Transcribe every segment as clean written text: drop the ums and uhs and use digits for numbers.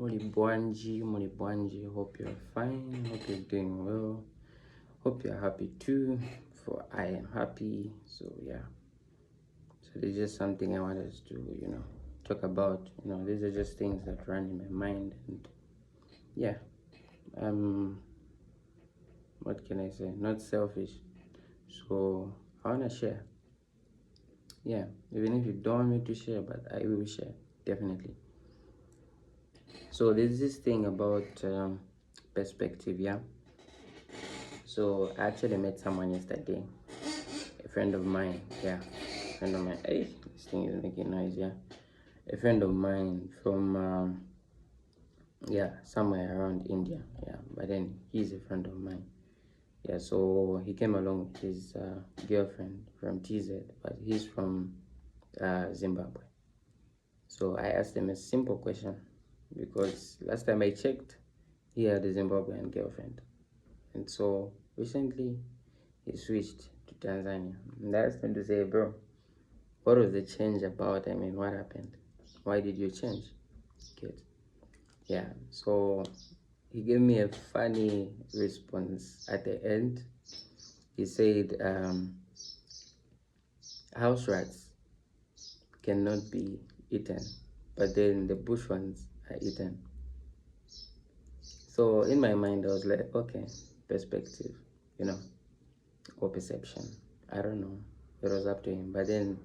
Mulibwanji, hope you're fine, hope you're doing well, hope you're happy too, for I am happy. So yeah, so there's just something I want us to, talk about. These are just things that run in my mind, and yeah, um, what can I say? Not selfish. So I wanna share. Yeah, even if you don't want me to share, but I will share, definitely. So there's this thing about perspective, yeah. So I actually met someone yesterday, a friend of mine, yeah, a friend of mine. Hey, this thing is making noise, yeah. A friend of mine from, yeah, somewhere around India, yeah. But then he's a friend of mine, yeah. So he came along with his girlfriend from TZ, but he's from Zimbabwe. So I asked him a simple question because last time I checked, he had a Zimbabwean girlfriend, and so recently he switched to Tanzania. And I asked him to say, bro, what was the change about? I mean, what happened? Why did you change? Good. Yeah. So he gave me a funny response at the end. He said, house rats cannot be eaten, but then the bush ones are eaten. So in my mind, I was like, okay, perspective, you know, or perception. I don't know. It was up to him. But then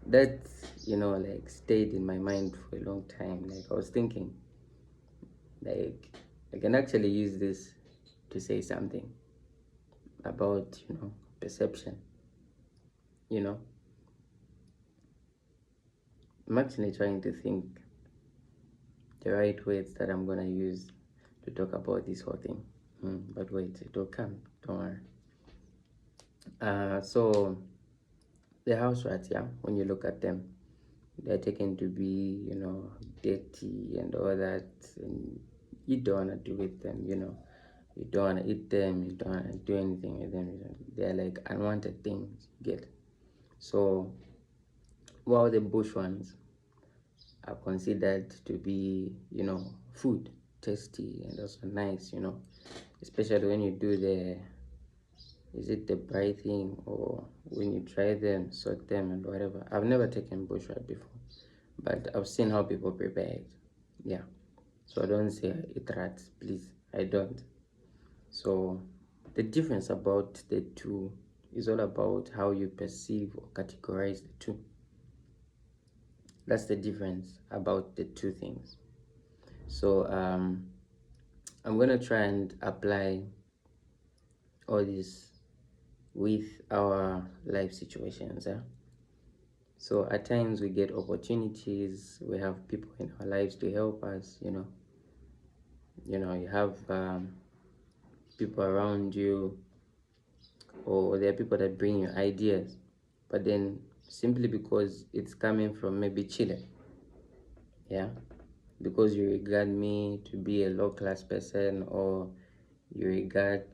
that, like stayed in my mind for a long time. Like I was thinking, like I can actually use this to say something about, perception. You know, I'm actually trying to think the right words that I'm gonna use to talk about this whole thing. But wait, it will come. Don't worry. So the house rats, yeah, when you look at them, they're taken to be, dirty and all that, and you don't want to do with them, you don't want to eat them, you don't want to do anything with them. They're like unwanted things, get. So while the bush ones are considered to be, food, tasty and also nice, especially when you do the, is it the bright thing, or when you try them, sort them and whatever. I've never taken bush rat before, but I've seen how people prepare it. Yeah. So don't say I eat rats, please. I don't. So the difference about the two is all about how you perceive or categorize the two. That's the difference about the two things. So I'm gonna try and apply all this with our life situations. Yeah. So at times we get opportunities, we have people in our lives to help us, you have people around you, or there are people that bring you ideas, but then simply because it's coming from maybe Chile, yeah, because you regard me to be a low class person, or you regard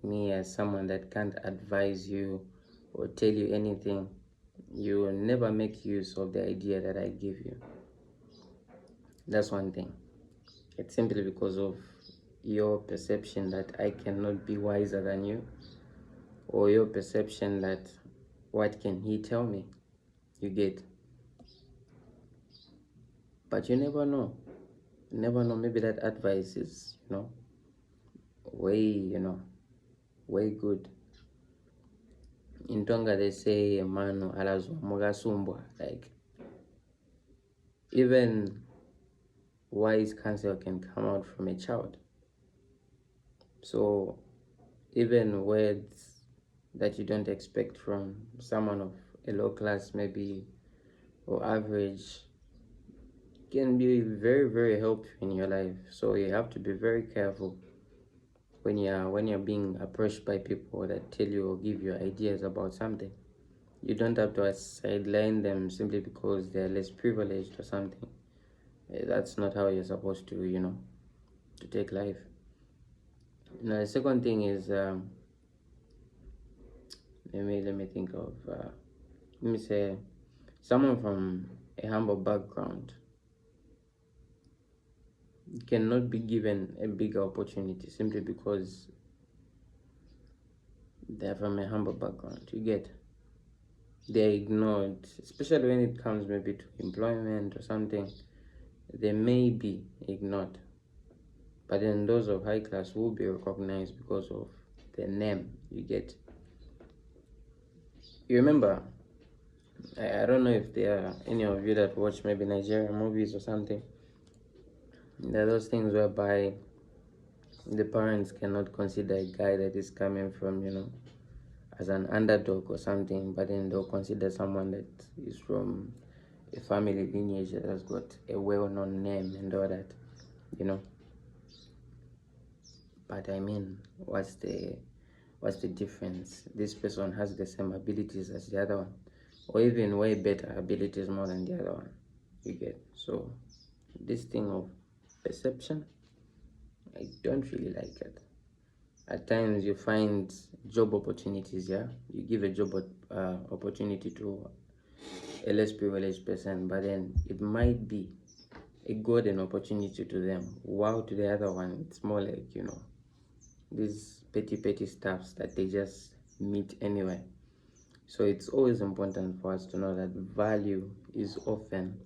me as someone that can't advise you or tell you anything, you will never make use of the idea that I give you. That's one thing. It's simply because of your perception that I cannot be wiser than you, or your perception that what can he tell me, you get. But you never know. You never know. Maybe that advice is, way, way good. In Tonga, they say, mano alazwa mugasumbwa. Like, even wise counsel can come out from a child. So, even words that you don't expect from someone of a low class, maybe, or average, can be very, very helpful in your life. So, you have to be very careful when you're being approached by people that tell you or give you ideas about something. You don't have to sideline them simply because they're less privileged or something. That's not how you're supposed to, to take life. Now the second thing is, let me think of, let me say, someone from a humble background, cannot be given a bigger opportunity simply because they're from a humble background. You get, they're ignored, especially when it comes maybe to employment or something. They may be ignored, but then those of high class will be recognized because of their name. You get, you remember, I don't know if there are any of you that watch maybe Nigerian movies or something. There are those things whereby the parents cannot consider a guy that is coming from, as an underdog or something, but then they'll consider someone that is from a family lineage that has got a well-known name and all that, you know. But I mean, what's the difference? This person has the same abilities as the other one, or even way better abilities more than the other one. You get, so this thing of perception, I don't really like it. At times you find job opportunities, yeah, you give a job opportunity to a less privileged person, but then it might be a golden opportunity to them, while to the other one it's more like, these petty stuffs that they just meet anyway. So it's always important for us to know that value is often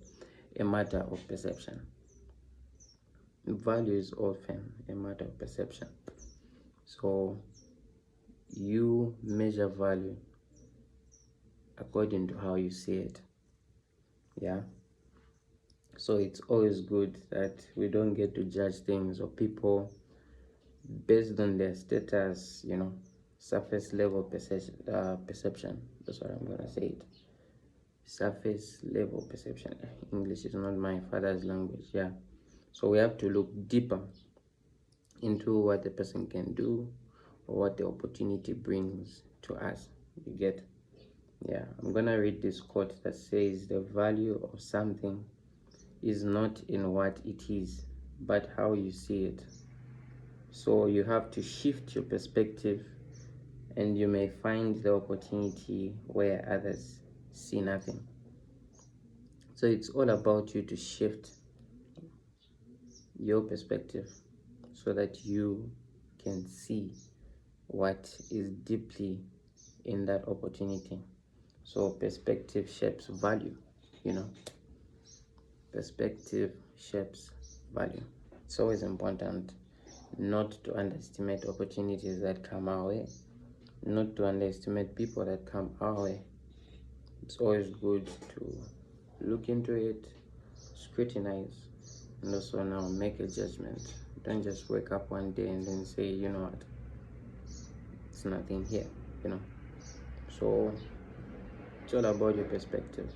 a matter of perception. Value is often a matter of perception. So you measure value according to how you see it. Yeah. So it's always good that we don't get to judge things or people based on their status, surface level perception. That's what I'm gonna say it. Surface level perception. English is not my father's language. Yeah. So we have to look deeper into what the person can do or what the opportunity brings to us. You get? Yeah. I'm gonna read this quote that says the value of something is not in what it is, but how you see it. So you have to shift your perspective, and you may find the opportunity where others see nothing. So it's all about you to shift your perspective so that you can see what is deeply in that opportunity. So perspective shapes value, perspective shapes value. It's always important not to underestimate opportunities that come our way, not to underestimate people that come our way. It's always good to look into it, scrutinize, and also now make a judgment. Don't just wake up one day and then say, you know what, it's nothing here, So it's all about your perspective.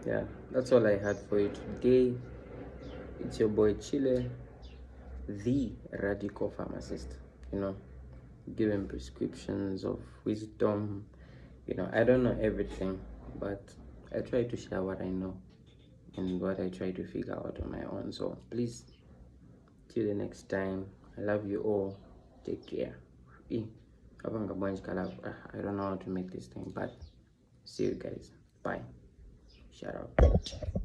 Yeah, that's all I had for you today. It's your boy Chile, the radical pharmacist, giving prescriptions of wisdom. I don't know everything, but I try to share what I know and what I try to figure out on my own. So please, till the next time, I love you all. Take care. I don't know how to make this thing, but see you guys. Bye. Shout out.